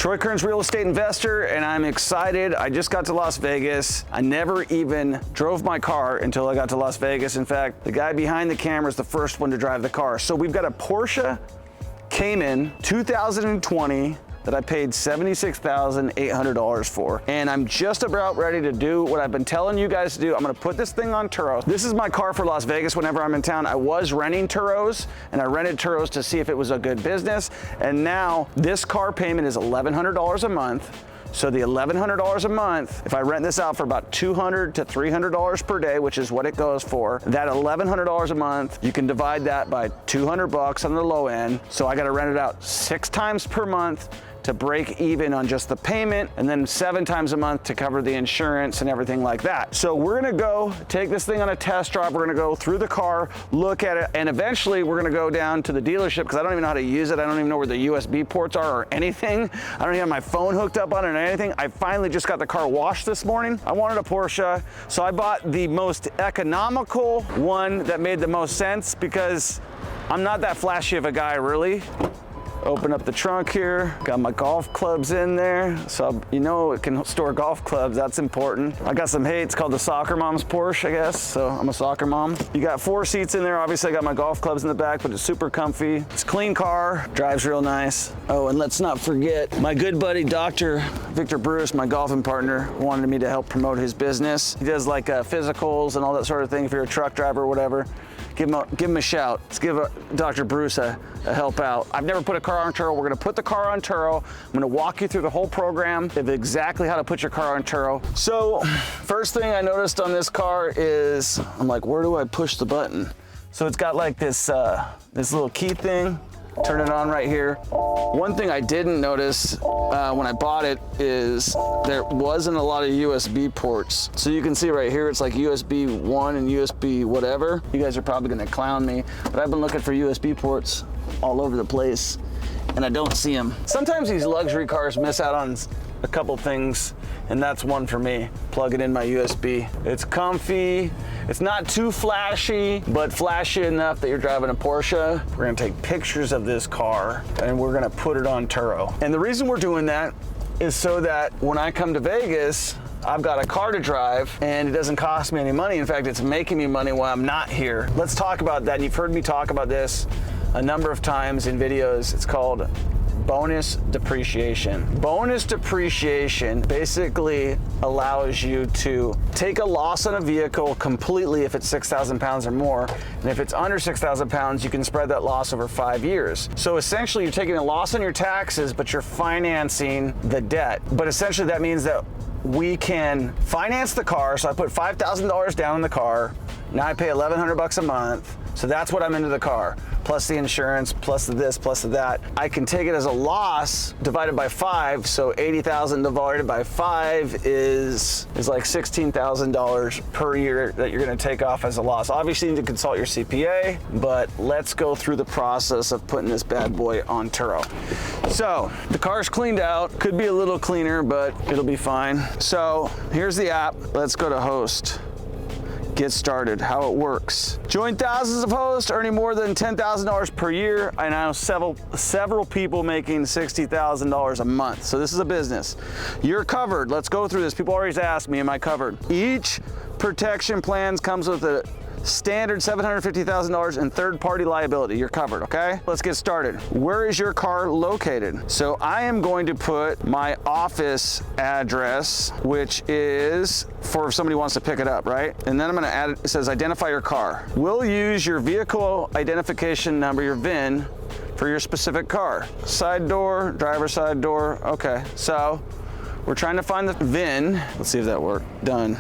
Troy Kern's real estate investor, and I'm excited. I just got to Las Vegas. I never even drove my car until I got to Las Vegas. In fact, the guy behind the camera is the first one to drive the car. So we've got a Porsche Macan 2020 that I paid $76,800 for. And I'm just about ready to do what I've been telling you guys to do. I'm gonna put this thing on Turo. This is my car for Las Vegas whenever I'm in town. I was renting Turos, and I rented Turos to see if it was a good business. And now this car payment is $1,100 a month. So the $1,100 a month, if I rent this out for about $200 to $300 per day, which is what it goes for, that $1,100 a month, you can divide that by 200 bucks on the low end. So I gotta rent it out 6 times per month to break even on just the payment, and then 7 times a month to cover the insurance and everything like that. So we're gonna go take this thing on a test drive. We're gonna go through the car, look at it, and eventually we're gonna go down to the dealership because I don't even know how to use it. I don't even know where the USB ports are or anything. I don't even have my phone hooked up on it or anything. I finally just got the car washed this morning. I wanted a Porsche, so I bought the most economical one that made the most sense because I'm not that flashy of a guy, really. Open up the trunk here, got my golf clubs in there. So, you know, it can store golf clubs, that's important. I got some hay, it's called the soccer mom's Porsche, I guess. So I'm a soccer mom. You got 4 seats in there. Obviously I got my golf clubs in the back, but it's super comfy. It's a clean car, drives real nice. Oh, and let's not forget my good buddy, Dr. Victor Bruce, my golfing partner, wanted me to help promote his business. He does like physicals and all that sort of thing. If you're a truck driver or whatever, give him a shout. Let's give Dr. Bruce a help out. I've never put a car on Turo. We're gonna put the car on Turo. I'm gonna walk you through the whole program of exactly how to put your car on Turo. So first thing I noticed on this car is, I'm like, where do I push the button? So it's got like this little key thing. Turn it on right here. One thing I didn't notice when I bought it is there wasn't a lot of USB ports. So you can see right here, it's like USB 1 and USB whatever. You guys are probably gonna clown me, but I've been looking for USB ports all over the place and I don't see them. Sometimes these luxury cars miss out on a couple things, and that's one for me. Plug it in my USB. It's comfy. It's not too flashy, but flashy enough that you're driving a Porsche. We're gonna take pictures of this car and we're gonna put it on Turo. And the reason we're doing that is so that when I come to Vegas, I've got a car to drive and it doesn't cost me any money. In fact, it's making me money while I'm not here. Let's talk about that. You've heard me talk about this a number of times in videos. It's called bonus depreciation. Bonus depreciation basically allows you to take a loss on a vehicle completely if it's 6,000 pounds or more. And if it's under 6,000 pounds, you can spread that loss over 5 years. So essentially you're taking a loss on your taxes, but you're financing the debt. But essentially that means that we can finance the car. So I put $5,000 down in the car. Now I pay 1,100 bucks a month. So that's what I'm into the car, plus the insurance, plus the this, plus the that. I can take it as a loss divided by 5. So 80,000 divided by 5 is like $16,000 per year that you're gonna take off as a loss. Obviously you need to consult your CPA, but let's go through the process of putting this bad boy on Turo. So the car's cleaned out. Could be a little cleaner, but it'll be fine. So here's the app. Let's go to host. Get started, how it works. Join thousands of hosts earning more than $10,000 per year. I know several people making $60,000 a month. So this is a business. You're covered. Let's go through this. People always ask me, am I covered? Each protection plan comes with a standard $750,000 in third-party liability. You're covered, okay? Let's get started. Where is your car located? So I am going to put my office address, which is for if somebody wants to pick it up, right? And then I'm gonna add, it says identify your car. We'll use your vehicle identification number, your VIN, for your specific car. Side door, driver's side door, okay. So we're trying to find the VIN. Let's see if that worked. Done.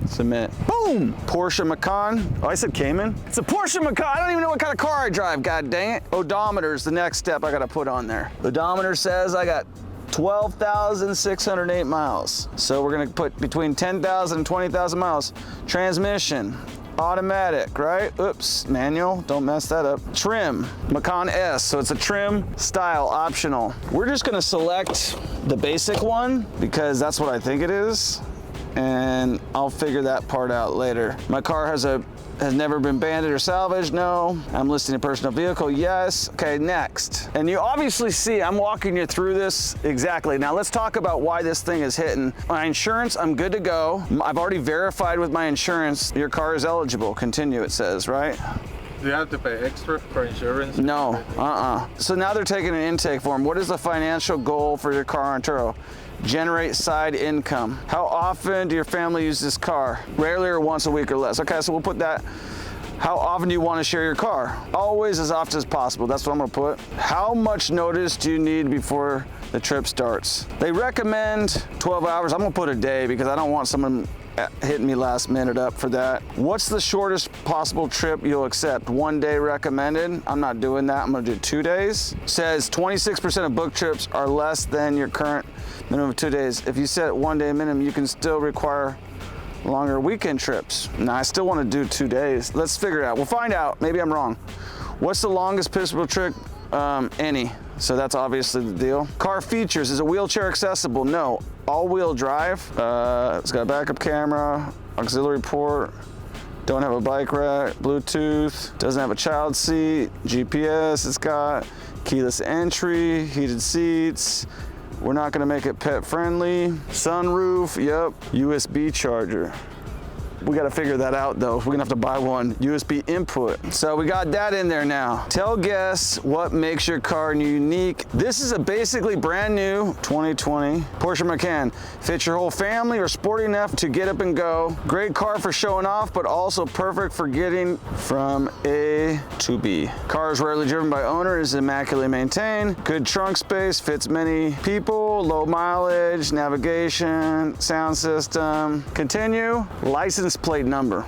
Submit. Boom! Porsche Macan. Oh, I said Cayman. It's a Porsche Macan. I don't even know what kind of car I drive, god dang it. Odometer is the next step I gotta put on there. Odometer says I got 12,608 miles. So we're gonna put between 10,000 and 20,000 miles. Transmission. Automatic, right? Oops, manual, don't mess that up. Trim, Macan S, so it's a trim style optional. We're just gonna select the basic one because that's what I think it is, and I'll figure that part out later. My car has a Has never been banded or salvaged? No. I'm listing a personal vehicle? Yes. Okay, next. And you obviously see I'm walking you through this exactly. Now let's talk about why this thing is hitting. My insurance, I'm good to go. I've already verified with my insurance your car is eligible. Continue, it says, right? Do you have to pay extra for insurance? No, So now they're taking an intake form. What is the financial goal for your car on Turo? Generate side income. How often do your family use this car? Rarely or once a week or less. Okay, so we'll put that. How often do you want to share your car? Always, as often as possible. That's what I'm gonna put. How much notice do you need before the trip starts? They recommend 12 hours. I'm gonna put a day because I don't want someone hitting me last minute up for that. What's the shortest possible trip you'll accept? 1 day recommended. I'm not doing that. I'm gonna do 2 days. Says 26% of book trips are less than your current minimum of 2 days. If you set 1 day minimum, you can still require longer weekend trips. Now, I still want to do 2 days. Let's figure it out. We'll find out. Maybe I'm wrong. What's the longest possible trip? Any. So that's obviously the deal. Car features. Is it wheelchair accessible? No. All-wheel drive. It's got a backup camera, auxiliary port. Don't have a bike rack, Bluetooth. Doesn't have a child seat, GPS. It's got keyless entry, heated seats. We're not gonna make it pet friendly. Sunroof, yep. USB charger. We gotta figure that out though. We're gonna have to buy one. USB input. So we got that in there now. Tell guests what makes your car unique. This is a basically brand new 2020 Porsche Macan. Fits your whole family or sporty enough to get up and go. Great car for showing off, but also perfect for getting from A to B. Car is rarely driven by owner, is immaculately maintained. Good trunk space, fits many people, low mileage, navigation, sound system. Continue. License plate number.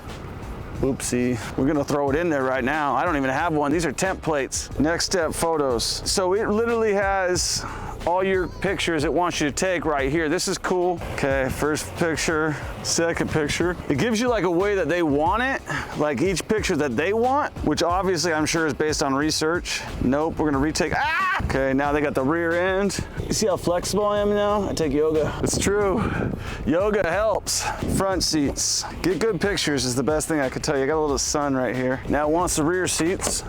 Oopsie. We're gonna throw it in there right now. I don't even have one. These are temp plates. Next step, photos. So it literally has all your pictures it wants you to take right here. This is cool. Okay, first picture, second picture. It gives you like a way that they want it, like each picture that they want, which obviously I'm sure is based on research. Nope, we're gonna retake. Ah! Okay, now they got the rear end. You see how flexible I am now? I take yoga. It's true. Yoga helps. Front seats. Get good pictures is the best thing I could tell you. I got a little sun right here. Now it wants the rear seats.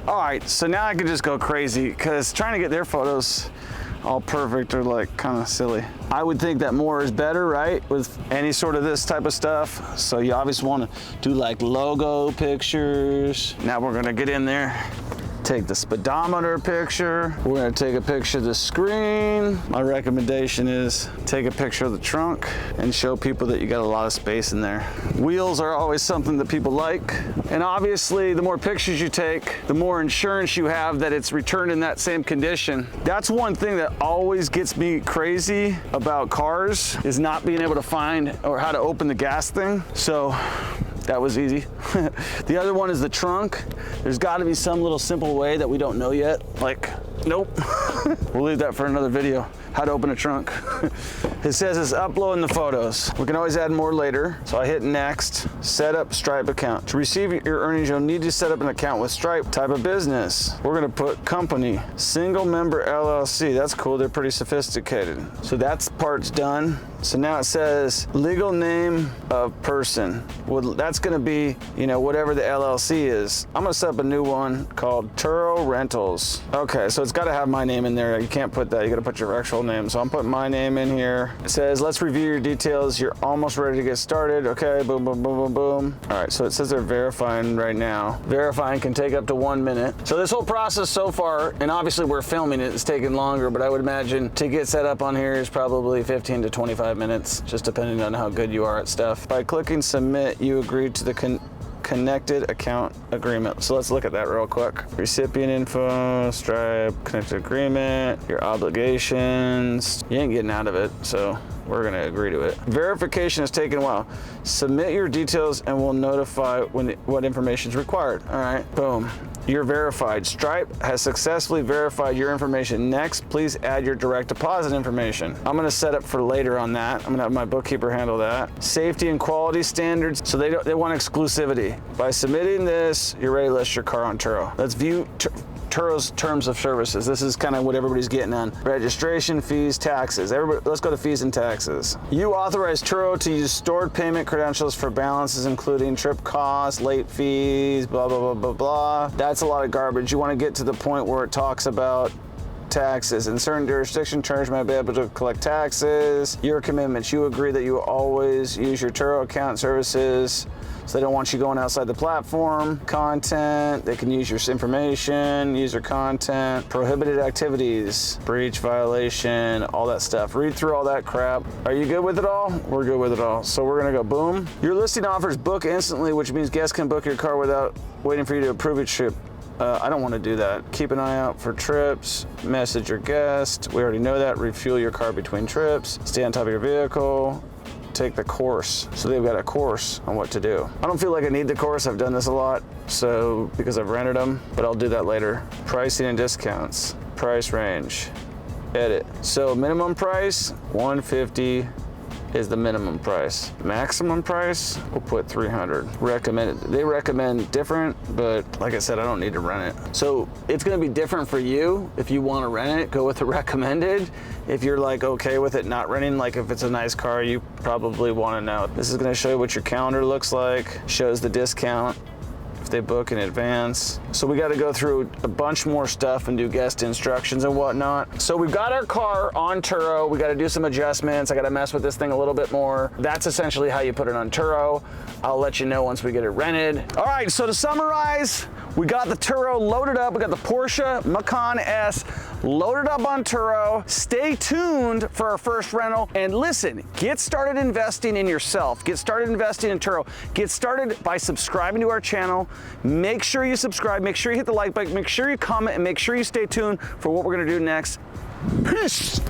All right, so now I can just go crazy because trying to get their photos all perfect or like kind of silly. I would think that more is better, right? With any sort of this type of stuff. So you obviously want to do like logo pictures. Now we're gonna get in there, take the speedometer picture. We're gonna take a picture of the screen. My recommendation is take a picture of the trunk and show people that you got a lot of space in there. Wheels are always something that people like. And obviously the more pictures you take, the more insurance you have that it's returned in that same condition. That's one thing that always gets me crazy about cars is not being able to find or how to open the gas thing. So that was easy. The other one is the trunk. There's got to be some little simple way that we don't know yet. Like, nope. We'll leave that for another video. How to open a trunk. It says it's uploading the photos. We can always add more later. So I hit next, set up Stripe account. To receive your earnings, you'll need to set up an account with Stripe. Type of business. We're gonna put company, single member LLC. That's cool, they're pretty sophisticated. So that's part's done. So now it says legal name of person. Well, that's gonna be, you know, whatever the LLC is. I'm gonna set up a new one called TURO Rentals. Okay, so it's gotta have my name in there. You can't put that, you gotta put your actual name. So I'm putting my name in here. It says, let's review your details. You're almost ready to get started. Okay, boom, boom, boom, boom, boom. All right, so it says they're verifying right now. Verifying can take up to 1 minute. So this whole process so far, and obviously we're filming it, it's taking longer, but I would imagine to get set up on here is probably 15 to 25 minutes, just depending on how good you are at stuff. By clicking submit, you agree to the connected account agreement. So let's look at that real quick. Recipient info, Stripe, connected agreement, your obligations. You ain't getting out of it, so we're gonna agree to it. Verification is taking a while. Submit your details and we'll notify what information is required. All right, boom. You're verified. Stripe has successfully verified your information. Next, please add your direct deposit information. I'm gonna set up for later on that. I'm gonna have my bookkeeper handle that. Safety and quality standards. So they want exclusivity. By submitting this, you're ready to list your car on Turo. Let's view Turo's terms of services. This is kind of what everybody's getting on. Registration, fees, taxes. Everybody, let's go to fees and taxes. You authorize Turo to use stored payment credentials for balances, including trip costs, late fees, blah, blah, blah, blah, blah. That's a lot of garbage. You want to get to the point where it talks about taxes. In certain jurisdictions, Turo might be able to collect taxes. Your commitments. You agree that you will always use your Turo account services, so they don't want you going outside the platform. Content, they can use your information, user content, prohibited activities, breach, violation, all that stuff. Read through all that crap. Are you good with it all? We're good with it all. So we're gonna go boom. Your listing offers book instantly, which means guests can book your car without waiting for you to approve your trip. I don't want to do that. Keep an eye out for trips, message your guest. We already know that. Refuel your car between trips, stay on top of your vehicle, take the course. So they've got a course on what to do. I don't feel like I need the course. I've done this a lot, so because I've rented them, but I'll do that later. Pricing and discounts, price range, edit. So minimum price, $150 is the minimum price. Maximum price, we'll put $300. Recommended, they recommend different, but like I said, I don't need to rent it. So it's gonna be different for you. If you wanna rent it, go with the recommended. If you're like okay with it not renting, like if it's a nice car, you probably wanna know. This is gonna show you what your calendar looks like, shows the discount if they book in advance. So we got to go through a bunch more stuff and do guest instructions and whatnot. So we've got our car on Turo. We got to do some adjustments. I got to mess with this thing a little bit more. That's essentially how you put it on Turo. I'll let you know once we get it rented. All right, so to summarize, we got the Turo loaded up. We got the Porsche Macan S loaded up on Turo. Stay tuned for our first rental. And listen, get started investing in yourself. Get started investing in Turo. Get started by subscribing to our channel. Make sure you subscribe. Make sure you hit the like button. Make sure you comment, and make sure you stay tuned for what we're gonna do next. Peace.